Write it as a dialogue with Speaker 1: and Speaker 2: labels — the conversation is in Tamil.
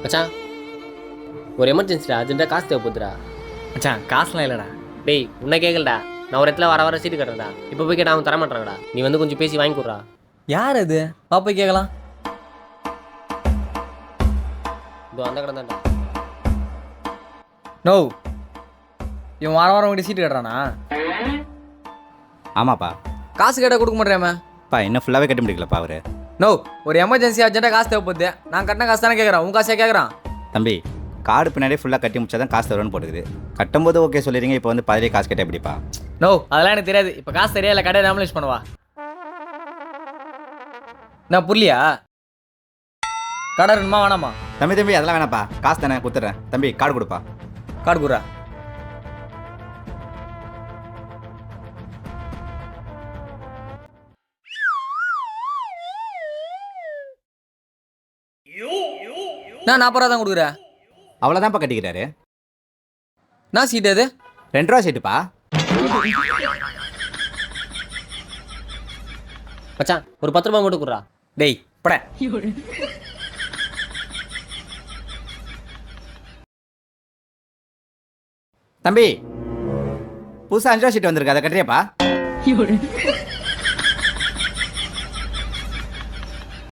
Speaker 1: மச்சான் ஒரு எமர்ஜென்சிடா, அர்ஜென்ட்டாக காசு தேவைப்படுதுடா.
Speaker 2: மச்சான் காசுலாம் இல்லைடா.
Speaker 1: டேய் உன்னை கேட்கலடா, நான் ஒரு இடத்துல வர சீட்டு கட்டுறேன்டா. இப்போ போய் கேட்டால் அவன் தர மாட்டாங்கடா. நீ வந்து கொஞ்சம் பேசி வாங்கி கொடுறா.
Speaker 2: யார் அது? பாப்பா கேட்கலாம்.
Speaker 1: இதோ அந்த கடை தான்டா.
Speaker 2: நோ, இவன் வாரம் வாரம் உங்கள்கிட்ட சீட்டு கட்டுறானா?
Speaker 3: ஆமாப்பா.
Speaker 2: காசு கேட்டால் கொடுக்க மாட்டேறாம.
Speaker 3: இன்னும் ஃபுல்லாகவே கட்ட முடியலப்பா அவரு.
Speaker 2: நோ, ஒரு எமர்ஜென்சி அர்ஜென்ட்டாக காசு தேவைப்படுது. நான் கட்டின காசு தானே கேட்குறான், உன் காசே கேட்குறான்.
Speaker 3: தம்பி, கார்டு பின்னாடியே ஃபுல்லாக கட்டி முடிச்சா தான் காசு தருவேன்னு போட்டுக்குது. கட்டும்போது ஓகே சொல்லிடுங்க, இப்போ வந்து பாதிலே காசு கேட்டால் எப்படிப்பா?
Speaker 2: நோ, அதெல்லாம் எனக்கு தெரியாது. இப்போ காசு சரியா இல்லை, கடையை நாம யூஸ் பண்ணுவா. நான் புரியலையா? கடை வேணுமா வேணாமா?
Speaker 3: தம்பி அதெல்லாம் வேணாப்பா, காசு தானே கொடுத்துட்றேன். தம்பி கார்டு கொடுப்பா.
Speaker 2: கார்டு குரா. நான் 40 ரூபா தான் கொடுக்குறேன்.
Speaker 3: அவ்வளோதான்ப்பா கட்டிக்கிறாரு.
Speaker 2: நான் சீட்டு அது
Speaker 3: 2 ரூபா சீட்டுப்பா.
Speaker 1: மச்சான் ஒரு 10 ரூபாய் மட்டும் கொடுறா.
Speaker 2: டேய் பட.
Speaker 3: தம்பி புதுசாக 5 ரூபா சீட்டு வந்திருக்கு, அதை கட்டுறியாப்பா?